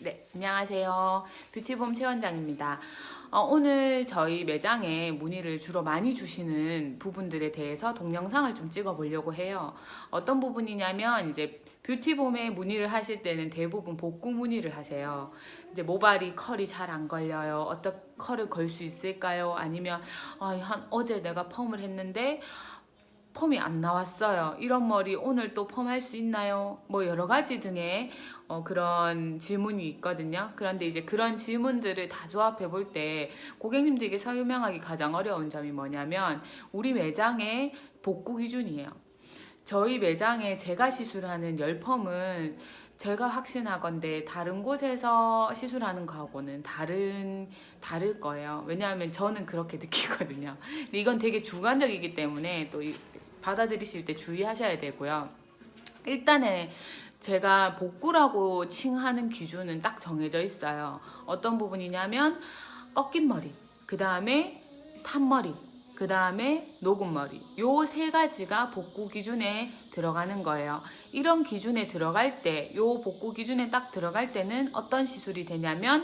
네, 안녕하세요. 뷰티봄 최원장입니다. 오늘 저희 매장에 문의를 주로 많이 주시는 부분들에 대해서 동영상을 좀 찍어 보려고 해요. 어떤 부분이냐면 이제 뷰티봄에 문의를 하실 때는 대부분 복구 문의를 하세요. 이제 모발이 컬이 잘 안 걸려요. 어떤 컬을 걸 수 있을까요? 아니면 어제 내가 펌을 했는데 펌이 안 나왔어요. 이런 머리 오늘 또 펌할 수 있나요? 뭐 여러 가지 등의 그런 질문이 있거든요. 그런데 이제 그런 질문들을 다 조합해 볼 때 고객님들에게 설명하기 가장 어려운 점이 뭐냐면 우리 매장의 복구 기준이에요. 저희 매장에 제가 시술하는 열펌은 제가 확신하건대 다른 곳에서 시술하는 거하고는 다를 거예요. 왜냐하면 저는 그렇게 느끼거든요. 근데 이건 되게 주관적이기 때문에 또 받아들이실 때 주의하셔야 되고요. 일단은 제가 복구라고 칭하는 기준은 딱 정해져 있어요. 어떤 부분이냐면 꺾인 머리, 그 다음에 탄머리, 그 다음에 녹은 머리, 요 세 가지가 복구 기준에 들어가는 거예요. 이런 기준에 들어갈 때, 요 복구 기준에 딱 들어갈 때는 어떤 시술이 되냐면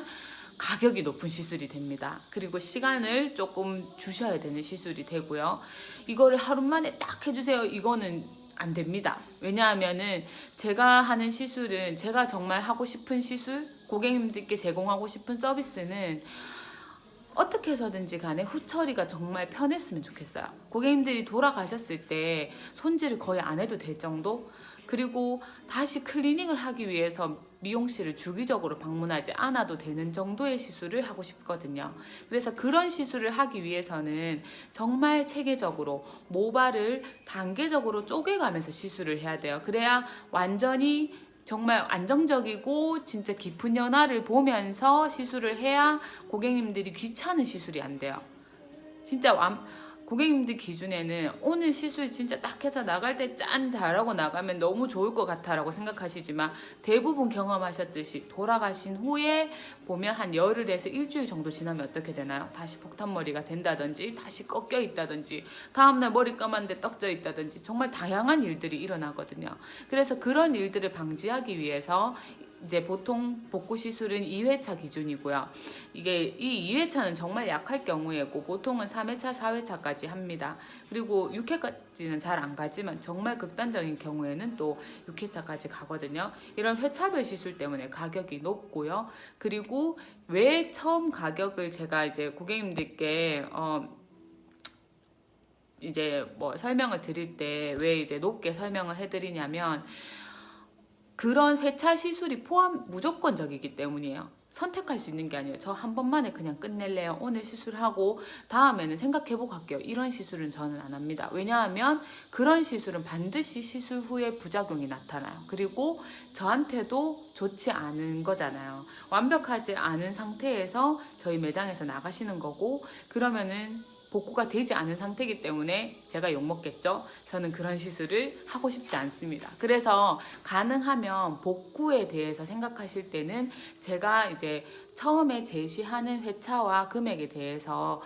가격이 높은 시술이 됩니다. 그리고 시간을 조금 주셔야 되는 시술이 되고요. 이거를 하루 만에 딱 해주세요. 이거는 안 됩니다. 왜냐하면은 제가 하는 시술은 제가 정말 하고 싶은 시술, 고객님들께 제공하고 싶은 서비스는 어떻게 해서든지 간에 후처리가 정말 편했으면 좋겠어요. 고객님들이 돌아가셨을 때 손질을 거의 안 해도 될 정도? 그리고 다시 클리닝을 하기 위해서 미용실을 주기적으로 방문하지 않아도 되는 정도의 시술을 하고 싶거든요. 그래서 그런 시술을 하기 위해서는 정말 체계적으로 모발을 단계적으로 쪼개가면서 시술을 해야 돼요. 그래야 완전히 정말 안정적이고 진짜 깊은 연화를 보면서 시술을 해야 고객님들이 귀찮은 시술이 안 돼요. 진짜 고객님들 기준에는 오늘 시술 진짜 딱 해서 나갈 때 짠 잘하고 나가면 너무 좋을 것 같아 라고 생각하시지만 대부분 경험하셨듯이 돌아가신 후에 보면 한 열흘에서 일주일 정도 지나면 어떻게 되나요? 다시 폭탄머리가 된다든지 다시 꺾여 있다든지 다음날 머리 감았는데 떡져 있다든지 정말 다양한 일들이 일어나거든요. 그래서 그런 일들을 방지하기 위해서 이제 보통 복구 시술은 2회차 기준이고요. 이게 이 2회차는 정말 약할 경우에고 보통은 3회차, 4회차까지 합니다. 그리고 6회까지는 잘 안 가지만 정말 극단적인 경우에는 또 6회차까지 가거든요. 이런 회차별 시술 때문에 가격이 높고요. 그리고 왜 처음 가격을 제가 이제 고객님들께 이제 뭐 설명을 드릴 때 왜 이제 높게 설명을 해드리냐면 그런 회차 시술이 무조건적이기 때문이에요. 선택할 수 있는 게 아니에요. 저 한 번만에 그냥 끝낼래요. 오늘 시술하고 다음에는 생각해보고 할게요. 이런 시술은 저는 안 합니다. 왜냐하면 그런 시술은 반드시 시술 후에 부작용이 나타나요. 그리고 저한테도 좋지 않은 거잖아요. 완벽하지 않은 상태에서 저희 매장에서 나가시는 거고 그러면은 복구가 되지 않은 상태이기 때문에 제가 욕먹겠죠? 저는 그런 시술을 하고 싶지 않습니다. 그래서 가능하면 복구에 대해서 생각하실 때는 제가 이제 처음에 제시하는 회차와 금액에 대해서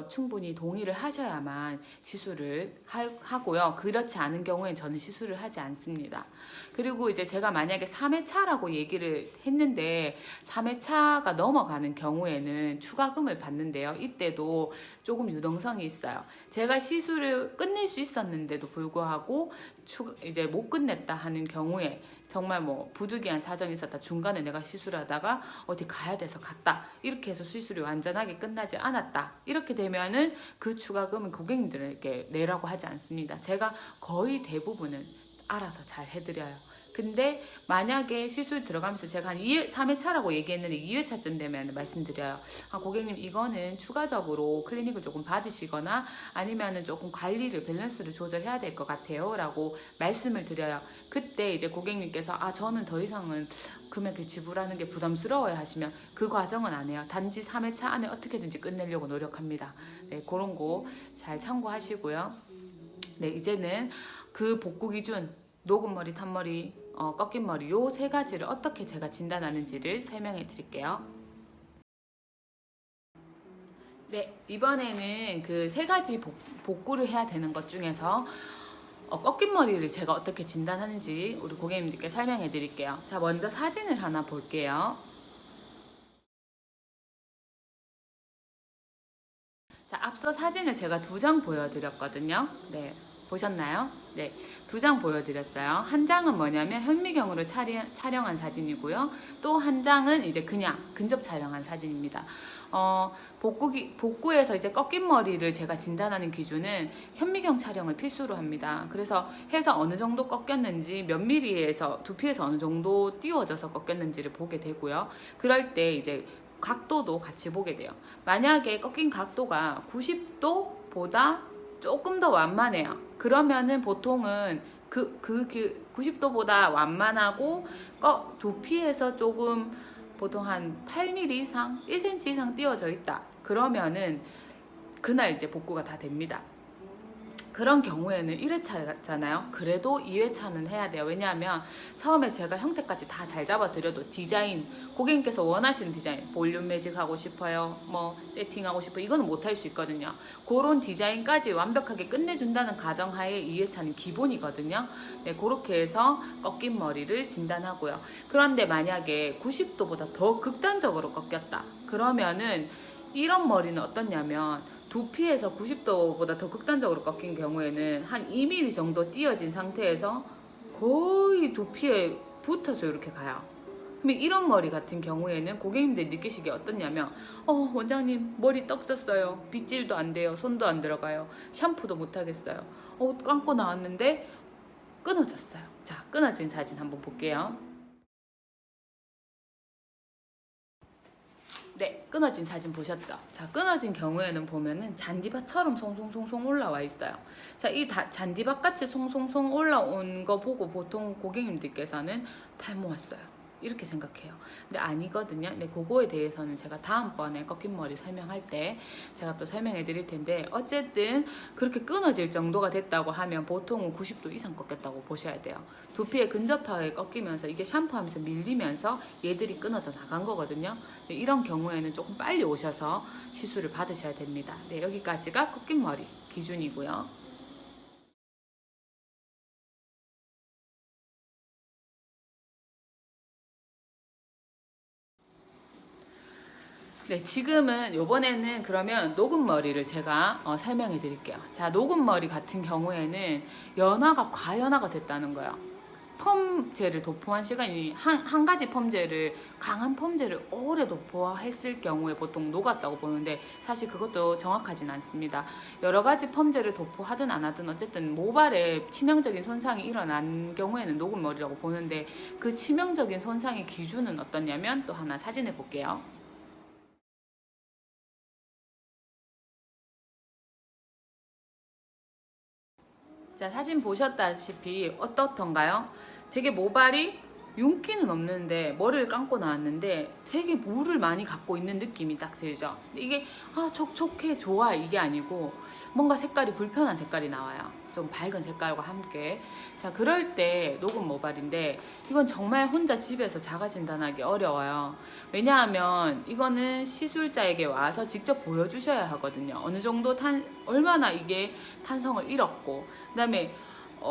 충분히 동의를 하셔야만 시술을 하고요. 그렇지 않은 경우엔 저는 시술을 하지 않습니다. 그리고 이제 제가 만약에 3회차라고 얘기를 했는데 3회차가 넘어가는 경우에는 추가금을 받는데요. 이때도 조금 유동성이 있어요. 제가 시술을 끝낼 수 있었는데도 불구하고 이제 못 끝냈다 하는 경우에 정말 뭐 부득이한 사정이 있었다. 중간에 내가 시술하다가 어디 가야 돼서 갔다. 이렇게 해서 시술이 완전하게 끝나지 않았다. 이렇게 되면은 그 추가금은 고객님들에게 내라고 하지 않습니다. 제가 거의 대부분은 알아서 잘 해드려요. 근데 만약에 시술 들어가면서 제가 한 3회차라고 얘기했는데 2회차쯤 되면 말씀드려요. 고객님 이거는 추가적으로 클리닉을 조금 받으시거나 아니면은 조금 관리를 밸런스를 조절해야 될 것 같아요 라고 말씀을 드려요. 그때 이제 고객님께서 저는 더 이상은 금액을 지불하는 게 부담스러워요 하시면 그 과정은 안 해요. 단지 3회차 안에 어떻게든지 끝내려고 노력합니다. 네, 그런 거 잘 참고하시고요. 네, 이제는 그 복구 기준 녹은 머리, 탄머리, 꺾인 머리 요 세 가지를 어떻게 제가 진단하는지를 설명해 드릴게요. 네, 이번에는 그 세 가지 복구를 해야 되는 것 중에서 꺾인 머리를 제가 어떻게 진단하는지 우리 고객님들께 설명해 드릴게요. 자, 먼저 사진을 하나 볼게요. 자, 앞서 사진을 제가 2장 보여드렸거든요. 네, 보셨나요? 네, 2장 보여드렸어요. 한 장은 뭐냐면 현미경으로 촬영한 사진이고요. 또 한 장은 이제 그냥 근접 촬영한 사진입니다. 복구에서 이제 꺾인 머리를 제가 진단하는 기준은 현미경 촬영을 필수로 합니다. 그래서 해서 어느 정도 꺾였는지, 몇 미리에서 두피에서 어느 정도 띄워져서 꺾였는지를 보게 되고요. 그럴 때 이제 각도도 같이 보게 돼요. 만약에 꺾인 각도가 90도보다 조금 더 완만해요. 그러면은 보통은 90도보다 완만하고 두피에서 조금 보통 한 8mm 이상, 1cm 이상 띄워져 있다. 그러면은 그날 이제 복구가 다 됩니다. 그런 경우에는 1회차잖아요. 그래도 2회차는 해야 돼요. 왜냐하면 처음에 제가 형태까지 다 잘 잡아드려도 디자인, 고객님께서 원하시는 디자인, 볼륨 매직 하고 싶어요, 뭐 세팅하고 싶어요, 이거는 못 할 수 있거든요. 그런 디자인까지 완벽하게 끝내준다는 가정하에 2회차는 기본이거든요. 네, 그렇게 해서 꺾인 머리를 진단하고요. 그런데 만약에 90도보다 더 극단적으로 꺾였다. 그러면은 이런 머리는 어떻냐면 두피에서 90도보다 더 극단적으로 꺾인 경우에는 한 2mm 정도 띄어진 상태에서 거의 두피에 붙어서 이렇게 가요. 그럼 이런 머리 같은 경우에는 고객님들 느끼시기에 어떻냐면 원장님 머리 떡졌어요. 빗질도 안 돼요. 손도 안 들어가요. 샴푸도 못 하겠어요. 감고 나왔는데 끊어졌어요. 자, 끊어진 사진 한번 볼게요. 네, 끊어진 사진 보셨죠? 자, 끊어진 경우에는 보면은 잔디밭처럼 송송송송 올라와 있어요. 자, 이 잔디밭같이 송송송 올라온 거 보고 보통 고객님들께서는 탈모 왔어요, 이렇게 생각해요. 근데 아니거든요. 근데 그거에 대해서는 제가 다음번에 꺾인 머리 설명할 때 제가 또 설명해 드릴 텐데, 어쨌든 그렇게 끊어질 정도가 됐다고 하면 보통은 90도 이상 꺾였다고 보셔야 돼요. 두피에 근접하게 꺾이면서 이게 샴푸하면서 밀리면서 얘들이 끊어져 나간 거거든요. 이런 경우에는 조금 빨리 오셔서 시술을 받으셔야 됩니다. 네, 여기까지가 꺾인 머리 기준이고요. 네, 지금은 요번에는 그러면 녹은 머리를 제가 설명해 드릴게요. 자, 녹은 머리 같은 경우에는 연화가 과연화가 됐다는 거예요. 펌제를 도포한 시간이 한 가지 펌제를, 강한 펌제를 오래 도포했을 경우에 보통 녹았다고 보는데, 사실 그것도 정확하진 않습니다. 여러 가지 펌제를 도포하든 안 하든 어쨌든 모발에 치명적인 손상이 일어난 경우에는 녹은 머리라고 보는데, 그 치명적인 손상의 기준은 어떠냐면 또 하나 사진을 볼게요. 자, 사진 보셨다시피 어떻던가요? 되게 모발이 윤기는 없는데 머리를 감고 나왔는데 되게 물을 많이 갖고 있는 느낌이 딱 들죠. 이게 촉촉해 좋아 이게 아니고 뭔가 색깔이 불편한 색깔이 나와요. 좀 밝은 색깔과 함께. 자, 그럴 때 녹은 모발인데 이건 정말 혼자 집에서 자가 진단하기 어려워요. 왜냐하면 이거는 시술자에게 와서 직접 보여주셔야 하거든요. 어느 정도 얼마나 이게 탄성을 잃었고, 그 다음에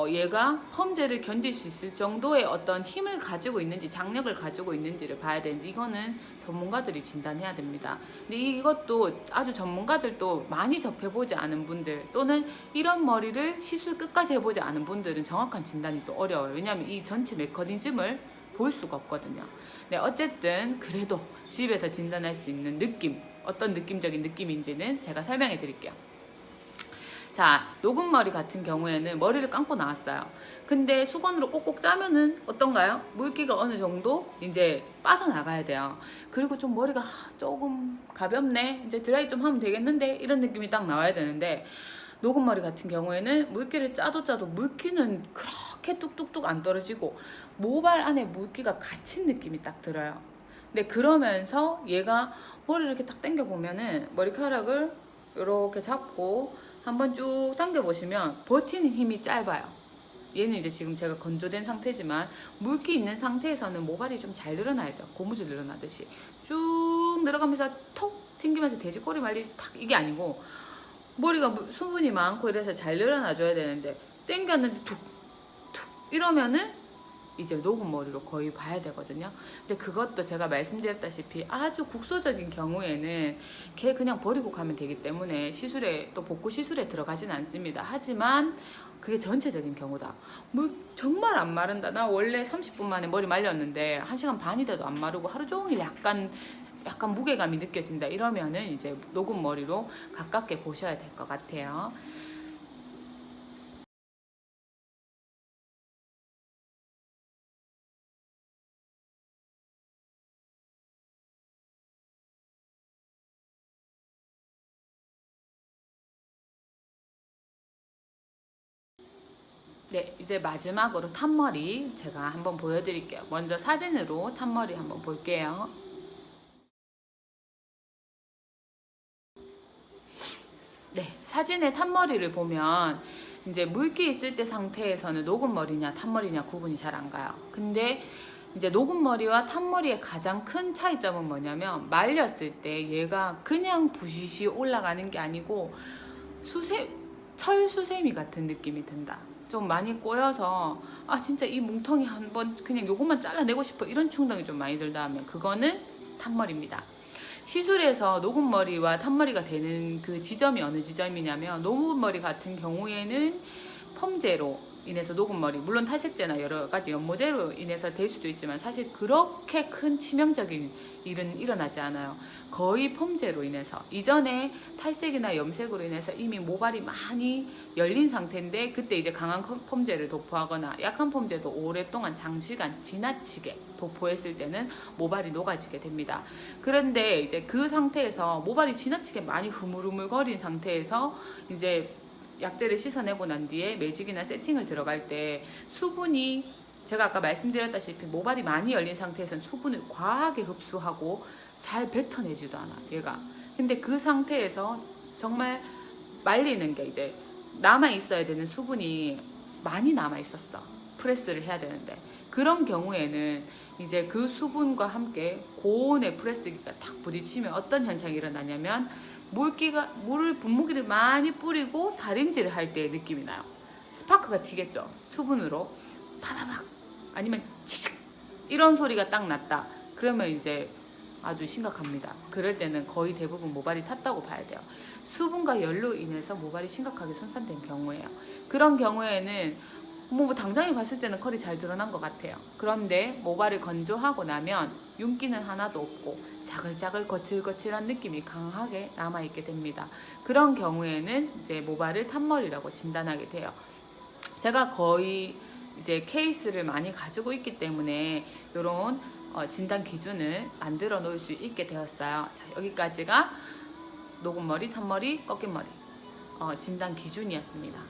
얘가 펌제를 견딜 수 있을 정도의 어떤 힘을 가지고 있는지, 장력을 가지고 있는지를 봐야 되는데, 이거는 전문가들이 진단해야 됩니다. 근데 이것도 아주 전문가들도 많이 접해보지 않은 분들, 또는 이런 머리를 시술 끝까지 해보지 않은 분들은 정확한 진단이 또 어려워요. 왜냐하면 이 전체 메커니즘을 볼 수가 없거든요. 네, 어쨌든 그래도 집에서 진단할 수 있는 느낌, 어떤 느낌적인 느낌인지는 제가 설명해 드릴게요. 자, 녹은 머리 같은 경우에는 머리를 감고 나왔어요. 근데 수건으로 꼭꼭 짜면은 어떤가요? 물기가 어느 정도 이제 빠져나가야 돼요. 그리고 좀 머리가 조금 가볍네, 이제 드라이 좀 하면 되겠는데, 이런 느낌이 딱 나와야 되는데, 녹은 머리 같은 경우에는 물기를 짜도 물기는 그렇게 뚝뚝뚝 안 떨어지고 모발 안에 물기가 갇힌 느낌이 딱 들어요. 근데 그러면서 얘가 머리를 이렇게 딱 당겨 보면은 머리카락을 이렇게 잡고 한번 쭉 당겨보시면 버티는 힘이 짧아요. 얘는 이제 지금 제가 건조된 상태지만 물기 있는 상태에서는 모발이 좀 잘 늘어나야 돼요. 고무줄 늘어나듯이 쭉 늘어가면서 톡 튕기면서 돼지꼬리 말리 탁, 이게 아니고 머리가 수분이 많고 이래서 잘 늘어나줘야 되는데 당겼는데 툭툭 이러면은 이제 녹은 머리로 거의 봐야 되거든요. 근데 그것도 제가 말씀드렸다시피 아주 국소적인 경우에는 걔 그냥 버리고 가면 되기 때문에 시술에 또 복구 시술에 들어가진 않습니다. 하지만 그게 전체적인 경우다. 뭐 정말 안 마른다. 나 원래 30분 만에 머리 말렸는데 1시간 반이 돼도 안 마르고 하루 종일 약간 무게감이 느껴진다. 이러면은 이제 녹은 머리로 가깝게 보셔야 될 것 같아요. 네, 이제 마지막으로 탄머리 제가 한번 보여드릴게요. 먼저 사진으로 탄머리 한번 볼게요. 네, 사진의 탄머리를 보면 이제 물기 있을 때 상태에서는 녹은 머리냐 탄머리냐 구분이 잘 안 가요. 근데 이제 녹은 머리와 탄머리의 가장 큰 차이점은 뭐냐면 말렸을 때 얘가 그냥 부시시 올라가는 게 아니고 철수세미 같은 느낌이 든다. 좀 많이 꼬여서 아 진짜 이 뭉텅이 한번 그냥 요것만 잘라내고 싶어 이런 충동이 좀 많이 들다 하면 그거는 탄머리입니다. 시술에서 녹은 머리와 탄머리가 되는 그 지점이 어느 지점이냐면 녹은 머리 같은 경우에는 펌제로 인해서 녹은 머리, 물론 탈색제나 여러 가지 연모제로 인해서 될 수도 있지만 사실 그렇게 큰 치명적인 일은 일어나지 않아요. 거의 펌제로 인해서 이전에 탈색이나 염색으로 인해서 이미 모발이 많이 열린 상태인데 그때 이제 강한 펌제를 도포하거나 약한 펌제도 오랫동안 장시간 지나치게 도포했을 때는 모발이 녹아지게 됩니다. 그런데 이제 그 상태에서 모발이 지나치게 많이 흐물흐물거린 상태에서 이제 약재를 씻어내고 난 뒤에 매직이나 세팅을 들어갈 때 수분이 제가 아까 말씀드렸다시피 모발이 많이 열린 상태에서는 수분을 과하게 흡수하고 잘 뱉어내지도 않아 얘가. 근데 그 상태에서 정말 말리는 게 이제 남아 있어야 되는 수분이 많이 남아 있었어. 프레스를 해야 되는데 그런 경우에는 이제 그 수분과 함께 고온의 프레스기가 탁 부딪히면 어떤 현상이 일어나냐면 분무기를 많이 뿌리고 다림질을 할 때의 느낌이 나요. 스파크가 튀겠죠. 수분으로 파바박 아니면 치직 이런 소리가 딱 났다. 그러면 이제 아주 심각합니다. 그럴 때는 거의 대부분 모발이 탔다고 봐야 돼요. 수분과 열로 인해서 모발이 심각하게 손상된 경우예요. 그런 경우에는 뭐 당장에 봤을 때는 컬이 잘 드러난 것 같아요. 그런데 모발을 건조하고 나면 윤기는 하나도 없고 자글자글 거칠거칠한 느낌이 강하게 남아있게 됩니다. 그런 경우에는 이제 모발을 탄머리라고 진단하게 돼요. 제가 거의 이제 케이스를 많이 가지고 있기 때문에 이런 진단 기준을 만들어 놓을 수 있게 되었어요. 자, 여기까지가 녹은 머리, 탄머리, 꺾인 머리 진단 기준이었습니다.